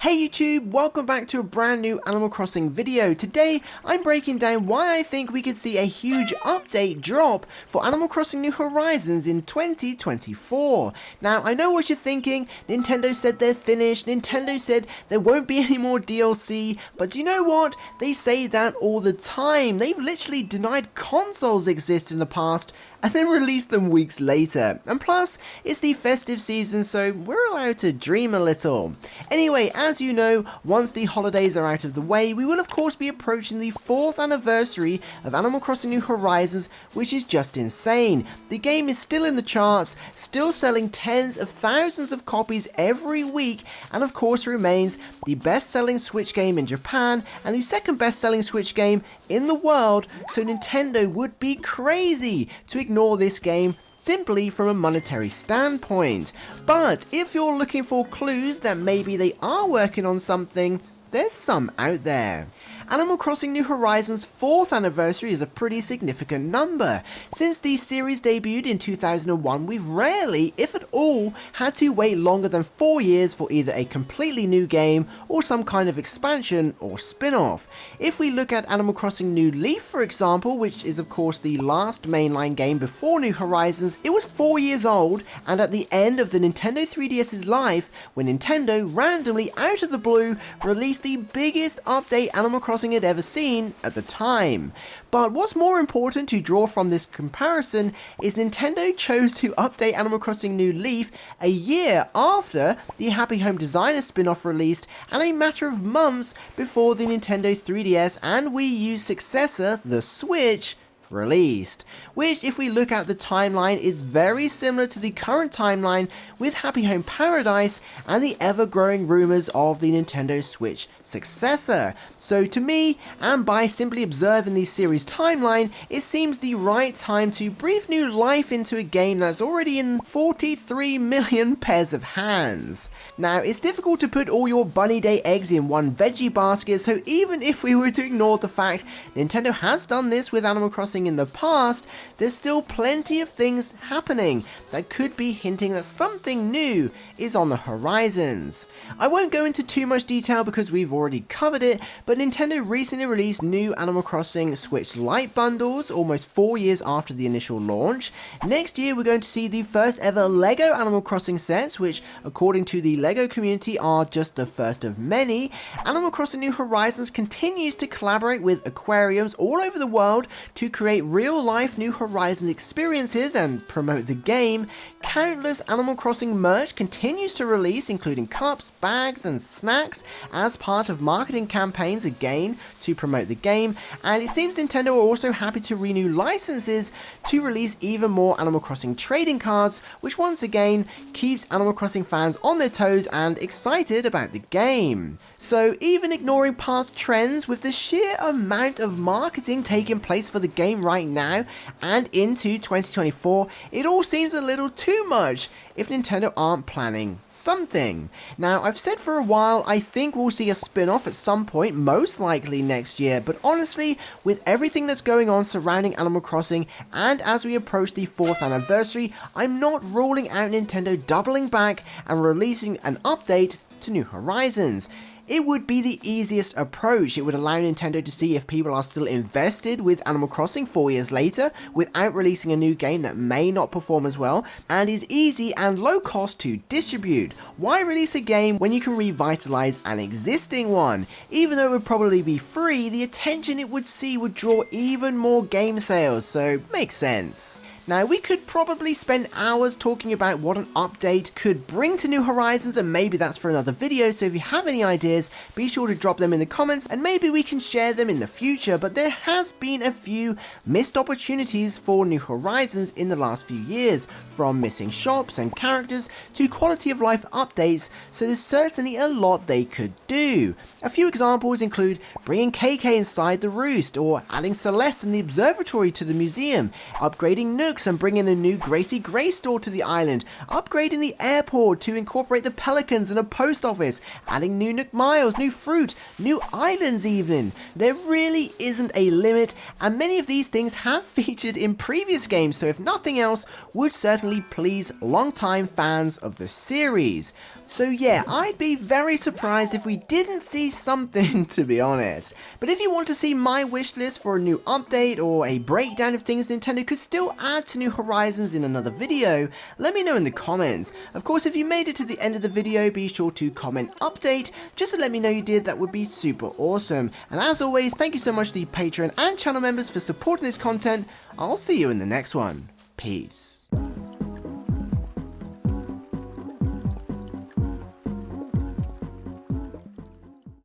Hey YouTube, welcome back to a brand new Animal Crossing video. Today, I'm breaking down why I think we could see a huge update drop for Animal Crossing New Horizons in 2024. Now, I know what you're thinking, Nintendo said they're finished, Nintendo said there won't be any more DLC, but do you know what? They say that all the time. They've literally denied consoles exist in the past, and then release them weeks later. And plus, it's the festive season, so we're allowed to dream a little. Anyway, as you know, once the holidays are out of the way, we will of course be approaching the 4th anniversary of Animal Crossing New Horizons, which is just insane. The game is still in the charts, still selling tens of thousands of copies every week, and of course remains the best-selling Switch game in Japan, and the second best-selling Switch game in the world, so Nintendo would be crazy to ignore this game simply from a monetary standpoint. But if you're looking for clues that maybe they are working on something, there's some out there. Animal Crossing New Horizons' 4th anniversary is a pretty significant number. Since the series debuted in 2001, we've rarely, if at all, had to wait longer than 4 years for either a completely new game or some kind of expansion or spin-off. If we look at Animal Crossing New Leaf, for example, which is of course the last mainline game before New Horizons, it was 4 years old, and at the end of the Nintendo 3DS's life, when Nintendo randomly out of the blue released the biggest update Animal Crossing had ever seen at the time. But what's more important to draw from this comparison is Nintendo chose to update Animal Crossing New Leaf a year after the Happy Home Designer spin-off released, and a matter of months before the Nintendo 3DS and Wii U successor, the Switch, released, which if we look at the timeline is very similar to the current timeline with Happy Home Paradise and the ever-growing rumours of the Nintendo Switch successor. So to me, and by simply observing the series timeline, it seems the right time to breathe new life into a game that's already in 43 million pairs of hands. Now, it's difficult to put all your Bunny Day eggs in one veggie basket, so even if we were to ignore the fact Nintendo has done this with Animal Crossing in the past, there's still plenty of things happening that could be hinting that something new is on the horizons. I won't go into too much detail because we've already covered it, but Nintendo recently released new Animal Crossing Switch Lite bundles almost 4 years after the initial launch. Next year we're going to see the first ever LEGO Animal Crossing sets, which according to the LEGO community are just the first of many. Animal Crossing New Horizons continues to collaborate with aquariums all over the world to create real-life New Horizons experiences and promote the game. Countless Animal Crossing merch continues to release, including cups, bags and snacks as part of marketing campaigns again to promote the game, and it seems Nintendo are also happy to renew licenses to release even more Animal Crossing trading cards, which once again keeps Animal Crossing fans on their toes and excited about the game. So even ignoring past trends, with the sheer amount of marketing taking place for the game right now and into 2024, it all seems a little too much if Nintendo aren't planning something. Now, I've said for a while I think we'll see a spin-off at some point, most likely next year, but honestly, with everything that's going on surrounding Animal Crossing and as we approach the 4th anniversary, I'm not ruling out Nintendo doubling back and releasing an update to New Horizons. It would be the easiest approach. It would allow Nintendo to see if people are still invested with Animal Crossing 4 years later without releasing a new game that may not perform as well and is easy and low cost to distribute. Why release a game when you can revitalize an existing one? Even though it would probably be free, the attention it would see would draw even more game sales, so makes sense. Now, we could probably spend hours talking about what an update could bring to New Horizons, and maybe that's for another video, so if you have any ideas, be sure to drop them in the comments and maybe we can share them in the future. But there has been a few missed opportunities for New Horizons in the last few years, from missing shops and characters to quality of life updates, so there's certainly a lot they could do. A few examples include bringing KK inside the Roost, or adding Celeste and the Observatory to the museum, upgrading Nooks and bringing a new Gracie Gray store to the island, upgrading the airport to incorporate the Pelicans and a post office, adding new Nook Miles, new fruit, new islands even. There really isn't a limit, and many of these things have featured in previous games, so if nothing else, would certainly please longtime fans of the series. So yeah, I'd be very surprised if we didn't see something, to be honest. But if you want to see my wish list for a new update or a breakdown of things Nintendo could still add to New Horizons in another video, let me know in the comments. Of course, if you made it to the end of the video, be sure to comment update, just to let me know you did. That would be super awesome. And as always, thank you so much to the Patreon and channel members for supporting this content. I'll see you in the next one. Peace.